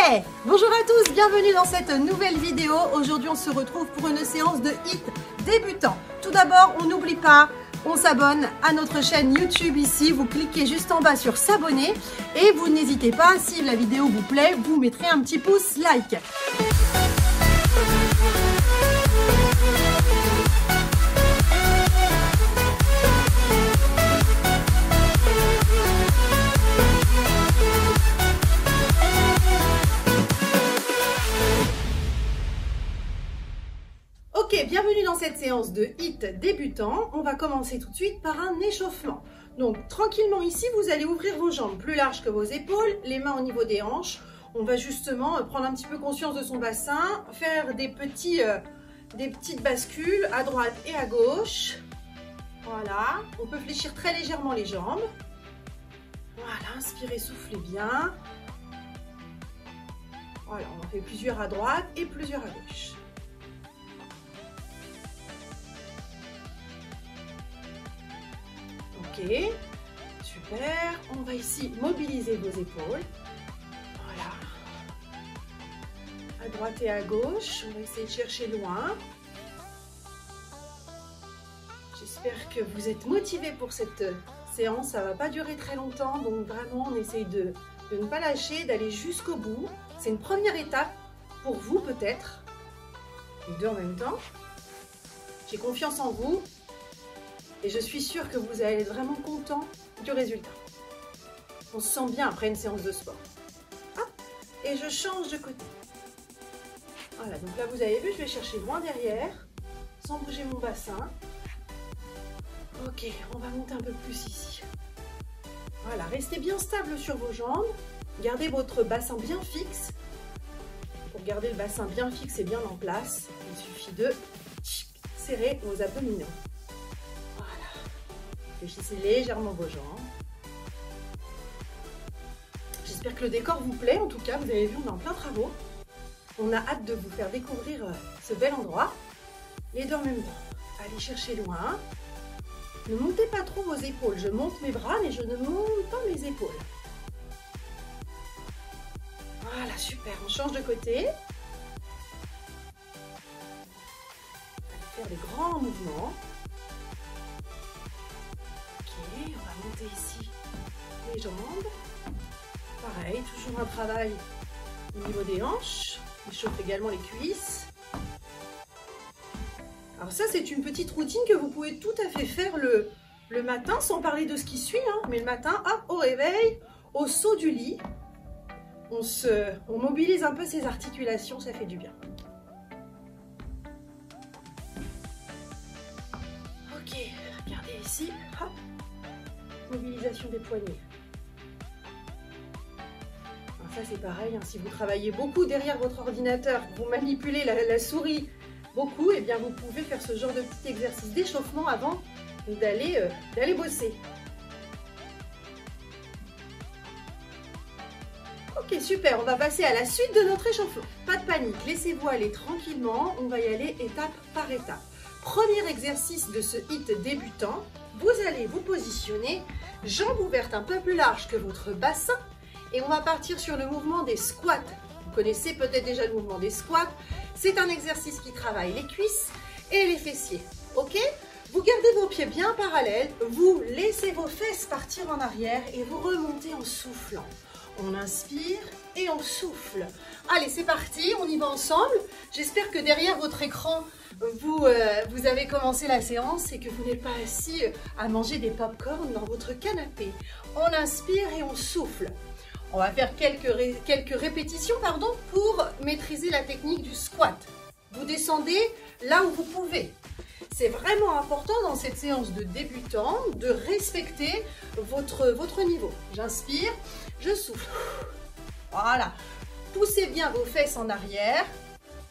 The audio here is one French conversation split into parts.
Yeah! Bonjour à tous, bienvenue dans cette nouvelle vidéo. Aujourd'hui, on se retrouve pour une séance de HIIT débutant. Tout d'abord, on n'oublie pas, on s'abonne à notre chaîne YouTube ici. Vous cliquez juste en bas sur s'abonner et vous n'hésitez pas, si la vidéo vous plaît, vous mettrez un petit pouce like. Ok, bienvenue dans cette séance de HIIT débutant. On va commencer tout de suite par un échauffement. Donc tranquillement ici, vous allez ouvrir vos jambes plus larges que vos épaules, les mains au niveau des hanches. On va justement prendre un petit peu conscience de son bassin, faire des petites bascules à droite et à gauche. Voilà, on peut fléchir très légèrement les jambes. Voilà, inspirez, soufflez bien. Voilà, on en fait plusieurs à droite et plusieurs à gauche. Ok, super. On va ici mobiliser vos épaules. Voilà. À droite et à gauche. On va essayer de chercher loin. J'espère que vous êtes motivés pour cette séance. Ça ne va pas durer très longtemps. Donc vraiment, on essaye de ne pas lâcher, d'aller jusqu'au bout. C'est une première étape pour vous peut-être. Les deux en même temps. J'ai confiance en vous. Et je suis sûre que vous allez être vraiment content du résultat. On se sent bien après une séance de sport. Hop, et je change de côté. Voilà, donc là vous avez vu, je vais chercher loin derrière, sans bouger mon bassin. Ok, on va monter un peu plus ici. Voilà, restez bien stable sur vos jambes. Gardez votre bassin bien fixe. Pour garder le bassin bien fixe et bien en place, il suffit de serrer vos abdominaux. Fléchissez légèrement vos jambes. J'espère que le décor vous plaît. En tout cas, vous avez vu, on est en plein travaux. On a hâte de vous faire découvrir ce bel endroit. Les deux en même temps. Allez chercher loin. Ne montez pas trop vos épaules. Je monte mes bras, mais je ne monte pas mes épaules. Voilà, super. On change de côté. Allez faire des grands mouvements. On va monter ici les jambes. Pareil, toujours un travail au niveau des hanches. On chauffe également les cuisses. Alors ça, c'est une petite routine que vous pouvez tout à fait faire le matin, sans parler de ce qui suit. Mais le matin, hop, au réveil, au saut du lit, on mobilise un peu ses articulations, ça fait du bien. Ok, regardez ici, hop. Mobilisation des poignets. Alors ça c'est pareil, si vous travaillez beaucoup derrière votre ordinateur, vous manipulez la souris beaucoup, et bien vous pouvez faire ce genre de petit exercice d'échauffement avant d'aller bosser. Ok, super, on va passer à la suite de notre échauffement. Pas de panique, laissez-vous aller tranquillement, on va y aller étape par étape. Premier exercice de ce HIIT débutant, vous allez vous positionner, jambes ouvertes un peu plus larges que votre bassin, et on va partir sur le mouvement des squats. Vous connaissez peut-être déjà le mouvement des squats. C'est un exercice qui travaille les cuisses et les fessiers. Ok? Vous gardez vos pieds bien parallèles, vous laissez vos fesses partir en arrière et vous remontez en soufflant. On inspire et on souffle. Allez, c'est parti, on y va ensemble. J'espère que derrière votre écran, vous avez commencé la séance et que vous n'êtes pas assis à manger des pop-corn dans votre canapé. On inspire et on souffle. On va faire quelques répétitions pour maîtriser la technique du squat. Vous descendez là où vous pouvez. C'est vraiment important dans cette séance de débutant de respecter votre niveau. J'inspire, je souffle. Voilà. Poussez bien vos fesses en arrière.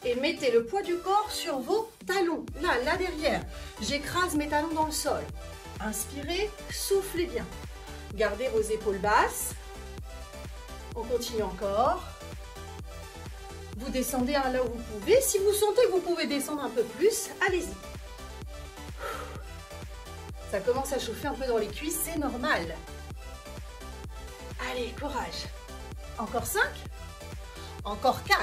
Et mettez le poids du corps sur vos talons, là derrière. J'écrase mes talons dans le sol. Inspirez, soufflez bien. Gardez vos épaules basses. On continue encore. Vous descendez là où vous pouvez. Si vous sentez que vous pouvez descendre un peu plus, allez-y. Ça commence à chauffer un peu dans les cuisses, c'est normal. Allez, courage. Encore 5. Encore 4.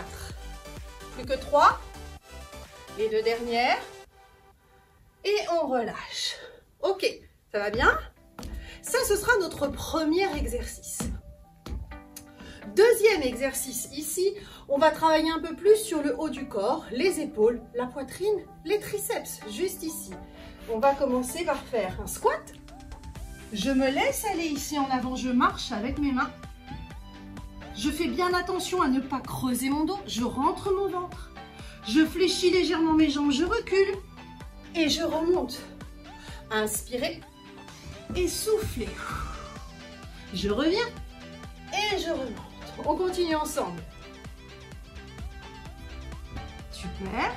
Plus que 3. Les 2 dernières. Et on relâche. Ok, ça va bien? Ça, ce sera notre premier exercice. Deuxième exercice ici, on va travailler un peu plus sur le haut du corps, les épaules, la poitrine, les triceps, juste ici. On va commencer par faire un squat. Je me laisse aller ici en avant, je marche avec mes mains. Je fais bien attention à ne pas creuser mon dos, je rentre mon ventre. Je fléchis légèrement mes jambes, je recule et je remonte. Inspirez et soufflez. Je reviens et je remonte. On continue ensemble. Super.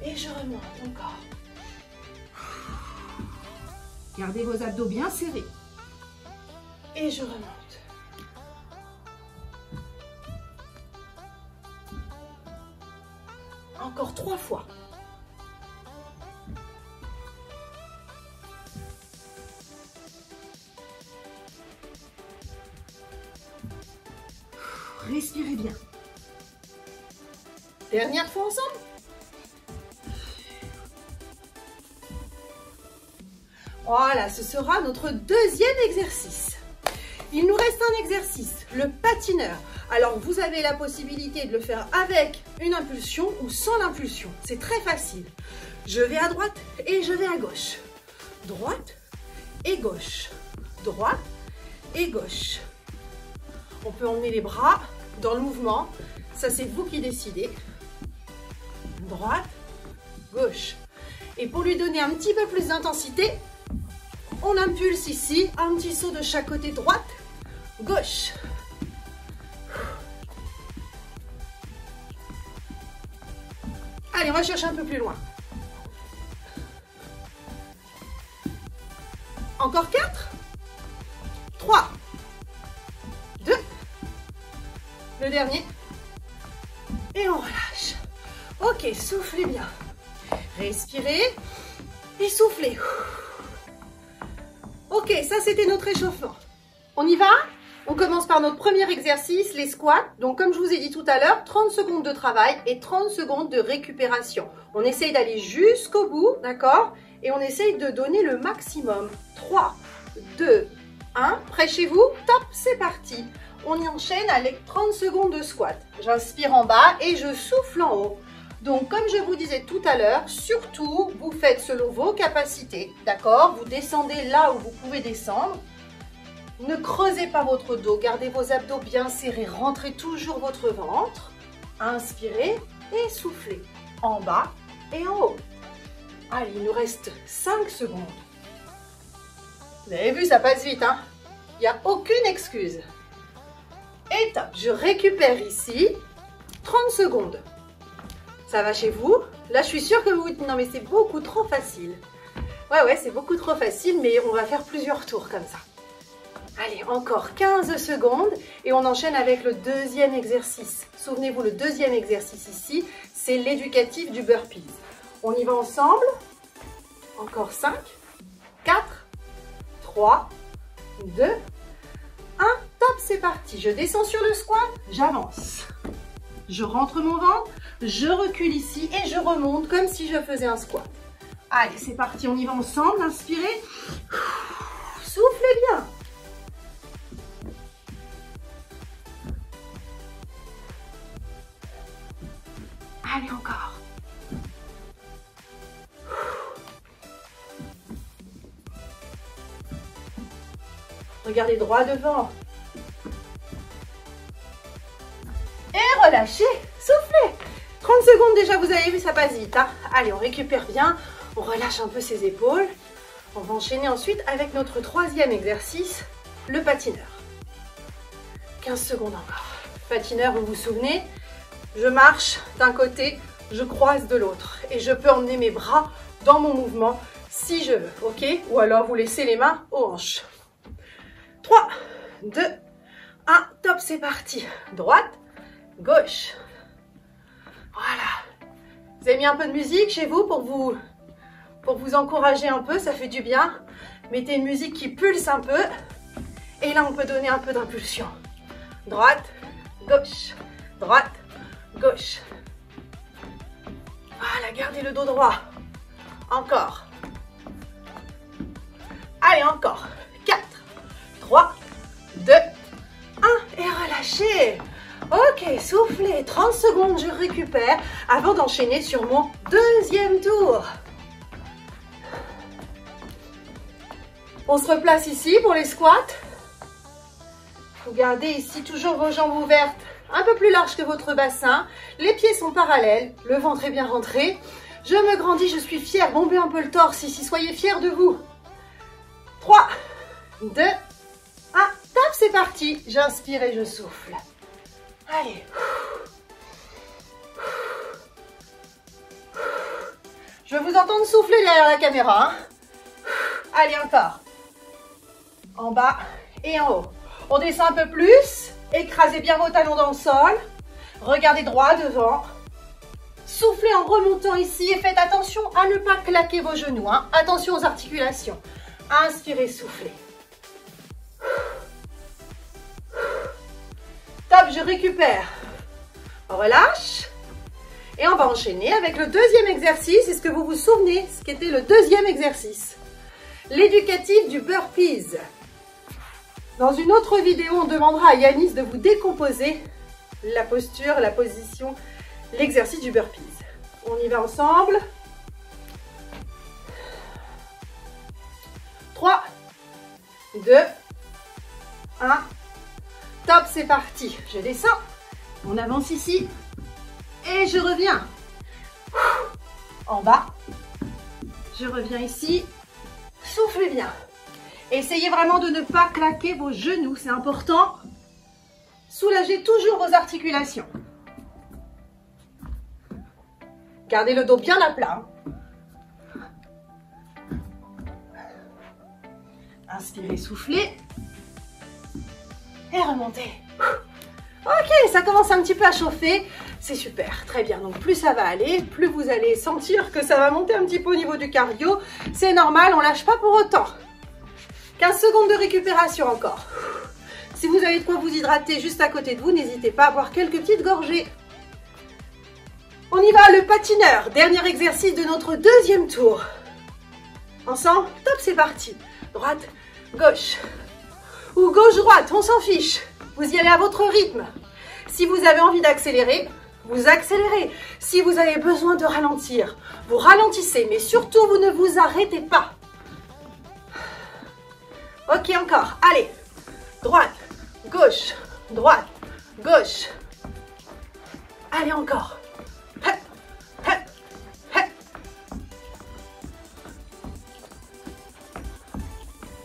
Et je remonte encore. Gardez vos abdos bien serrés. Et je remonte. Encore 3 fois. Respirez bien. Dernière fois ensemble. Voilà, ce sera notre deuxième exercice. Il nous reste un exercice, le patineur. Alors, vous avez la possibilité de le faire avec une impulsion ou sans l'impulsion. C'est très facile. Je vais à droite et je vais à gauche. Droite et gauche. Droite et gauche. On peut emmener les bras dans le mouvement. Ça, c'est vous qui décidez. Droite, gauche. Et pour lui donner un petit peu plus d'intensité, on impulse ici, un petit saut de chaque côté, droite, gauche. Allez, on va chercher un peu plus loin. Encore 4, 3, 2, le dernier, et on relâche. Ok, soufflez bien. Respirez et soufflez. Ok, ça c'était notre échauffement. On y va? On commence par notre premier exercice, les squats. Donc comme je vous ai dit tout à l'heure, 30 secondes de travail et 30 secondes de récupération. On essaye d'aller jusqu'au bout, d'accord? Et on essaye de donner le maximum. 3, 2, 1, prêt chez vous? Top, c'est parti. On y enchaîne avec 30 secondes de squat. J'inspire en bas et je souffle en haut. Donc, comme je vous disais tout à l'heure, surtout, vous faites selon vos capacités, d'accord? Vous descendez là où vous pouvez descendre. Ne creusez pas votre dos, gardez vos abdos bien serrés, rentrez toujours votre ventre. Inspirez et soufflez en bas et en haut. Allez, il nous reste 5 secondes. Vous avez vu, ça passe vite, hein? Il n'y a aucune excuse. Et top, je récupère ici 30 secondes. Ça va chez vous? Là, je suis sûre que vous vous dites, non mais c'est beaucoup trop facile. Ouais, c'est beaucoup trop facile, mais on va faire plusieurs tours comme ça. Allez, encore 15 secondes et on enchaîne avec le deuxième exercice. Souvenez-vous, le deuxième exercice ici, c'est l'éducatif du burpees. On y va ensemble. Encore 5, 4, 3, 2, 1. Top, c'est parti. Je descends sur le squat, j'avance. Je rentre mon ventre, je recule ici et je remonte comme si je faisais un squat. Allez, c'est parti, on y va ensemble. Inspirez. Soufflez bien. Allez, encore. Regardez droit devant. Et relâchez, soufflez. 30 secondes déjà, vous avez vu, ça passe vite, hein. Allez, on récupère bien, on relâche un peu ses épaules. On va enchaîner ensuite avec notre troisième exercice, le patineur. 15 secondes encore. Patineur, vous vous souvenez, je marche d'un côté, je croise de l'autre. Et je peux emmener mes bras dans mon mouvement si je veux, ok? Ou alors vous laissez les mains aux hanches. 3, 2, 1, top, c'est parti. Droite, gauche. Voilà. Vous avez mis un peu de musique chez vous pour vous encourager un peu, ça fait du bien. Mettez une musique qui pulse un peu. Et là, on peut donner un peu d'impulsion. Droite, gauche, droite, gauche. Voilà, gardez le dos droit. Encore. Allez, encore. 4, 3, 2, 1. Et relâchez. Ok, soufflez. 30 secondes, je récupère avant d'enchaîner sur mon deuxième tour. On se replace ici pour les squats. Vous gardez ici toujours vos jambes ouvertes, un peu plus larges que votre bassin. Les pieds sont parallèles, le ventre est bien rentré. Je me grandis, je suis fière. Bombez un peu le torse ici, soyez fiers de vous. 3, 2, 1. Top, c'est parti. J'inspire et je souffle. Allez. Je veux vous entendre souffler derrière la caméra. Hein. Allez, encore. En bas et en haut. On descend un peu plus. Écrasez bien vos talons dans le sol. Regardez droit devant. Soufflez en remontant ici et faites attention à ne pas claquer vos genoux. Hein. Attention aux articulations. Inspirez, soufflez. Top, je récupère. On relâche. Et on va enchaîner avec le deuxième exercice. Est-ce que vous vous souvenez ce qu'était le deuxième exercice? L'éducatif du burpees. Dans une autre vidéo, on demandera à Yanis de vous décomposer la posture, la position, l'exercice du burpees. On y va ensemble. 3, 2, 1. Top, c'est parti. Je descends. On avance ici. Et je reviens. En bas. Je reviens ici. Soufflez bien. Essayez vraiment de ne pas claquer vos genoux, c'est important. Soulagez toujours vos articulations. Gardez le dos bien à plat. Inspirez, soufflez. Et remontez. Ok, ça commence un petit peu à chauffer. C'est super, très bien. Donc plus ça va aller, plus vous allez sentir que ça va monter un petit peu au niveau du cardio. C'est normal, on ne lâche pas pour autant. 15 secondes de récupération encore. Si vous avez de quoi vous hydrater juste à côté de vous, n'hésitez pas à boire quelques petites gorgées. On y va, le patineur. Dernier exercice de notre deuxième tour. Ensemble, top, c'est parti. Droite, gauche. Ou gauche-droite, on s'en fiche. Vous y allez à votre rythme. Si vous avez envie d'accélérer, vous accélérez. Si vous avez besoin de ralentir, vous ralentissez. Mais surtout, vous ne vous arrêtez pas. Ok, encore. Allez. Droite, gauche, droite, gauche. Allez, encore.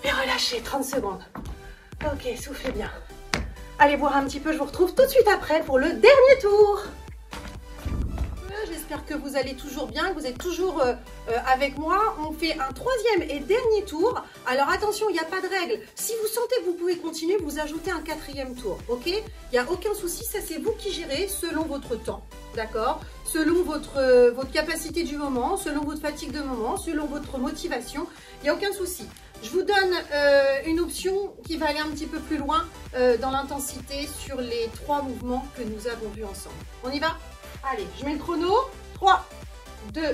Et relâchez, 30 secondes. Ok, soufflez bien. Allez boire un petit peu, je vous retrouve tout de suite après pour le dernier tour. J'espère que vous allez toujours bien, que vous êtes toujours avec moi. On fait un troisième et dernier tour. Alors attention, il n'y a pas de règle. Si vous sentez que vous pouvez continuer, vous ajoutez un quatrième tour, ok? Il n'y a aucun souci, ça c'est vous qui gérez selon votre temps, d'accord? Selon votre capacité du moment, selon votre fatigue de moment, selon votre motivation, il n'y a aucun souci. Je vous donne une option qui va aller un petit peu plus loin dans l'intensité sur les 3 mouvements que nous avons vus ensemble. On y va? Allez, je mets le chrono. 3, 2, 1,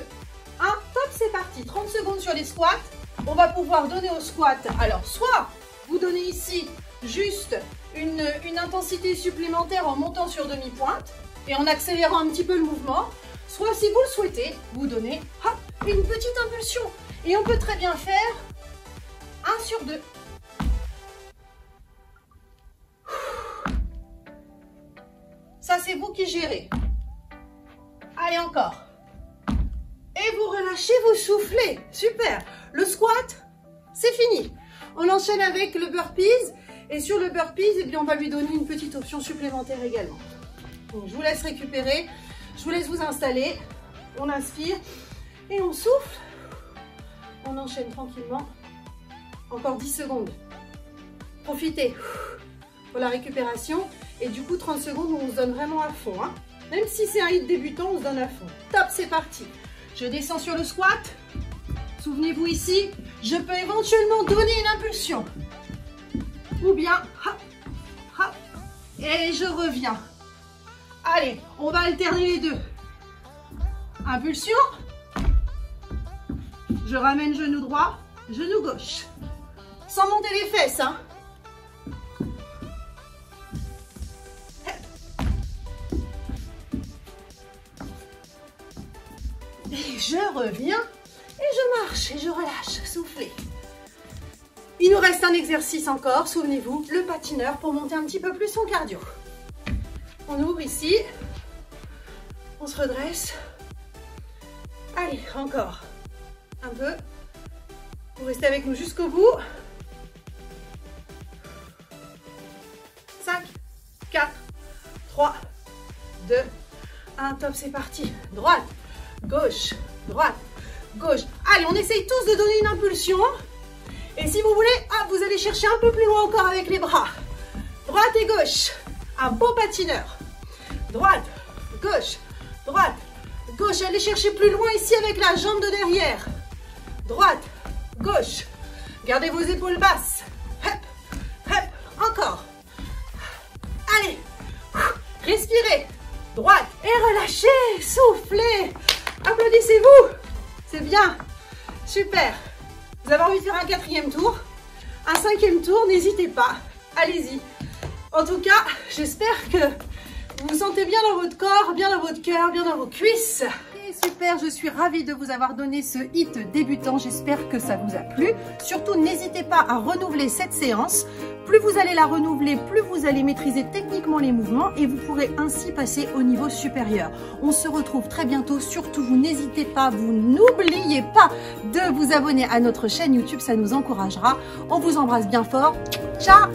top, c'est parti. 30 secondes sur les squats. On va pouvoir donner au squat. Alors, soit vous donnez ici juste une intensité supplémentaire en montant sur demi-pointe et en accélérant un petit peu le mouvement. Soit, si vous le souhaitez, vous donnez hop, une petite impulsion. Et on peut très bien faire 1 sur 2. Ça, c'est vous qui gérez. Allez, encore. Et vous relâchez, vous soufflez. Super. Le squat, c'est fini. On enchaîne avec le burpees. Et sur le burpees, eh bien, on va lui donner une petite option supplémentaire également. Donc, je vous laisse récupérer. Je vous laisse vous installer. On inspire et on souffle. On enchaîne tranquillement. Encore 10 secondes. Profitez pour la récupération. Et du coup, 30 secondes où on se donne vraiment à fond. Hein. Même si c'est un hit débutant, on se donne à fond. Top, c'est parti. Je descends sur le squat. Souvenez-vous ici, je peux éventuellement donner une impulsion. Ou bien, hop, hop, et je reviens. Allez, on va alterner les deux. Impulsion. Je ramène genou droit, genou gauche. Sans monter les fesses, hein. Et je reviens, et je marche, et je relâche, soufflez. Il nous reste un exercice encore, souvenez-vous, le patineur pour monter un petit peu plus son cardio. On ouvre ici, on se redresse. Allez, encore un peu. Vous restez avec nous jusqu'au bout. 5, 4, 3, 2, 1, top, c'est parti. Droite, gauche, droite, gauche. Allez, on essaye tous de donner une impulsion. Et si vous voulez, hop, vous allez chercher un peu plus loin encore avec les bras. Droite et gauche. Un beau patineur. Droite, gauche, droite, gauche. Allez chercher plus loin ici avec la jambe de derrière. Droite, gauche. Gardez vos épaules basses. Hop, hop, encore. Allez, respirez. Droite et relâchez, soufflez. Applaudissez-vous. C'est bien. Super. Vous avez envie de faire un 4e tour, un 5e tour, n'hésitez pas. Allez-y. En tout cas, j'espère que vous vous sentez bien dans votre corps, bien dans votre cœur, bien dans vos cuisses. Et super, je suis ravie de vous avoir donné ce hit débutant. J'espère que ça vous a plu. Surtout, n'hésitez pas à renouveler cette séance. Plus vous allez la renouveler, plus vous allez maîtriser techniquement les mouvements et vous pourrez ainsi passer au niveau supérieur. On se retrouve très bientôt. Surtout, vous n'hésitez pas, vous n'oubliez pas de vous abonner à notre chaîne YouTube. Ça nous encouragera. On vous embrasse bien fort. Ciao!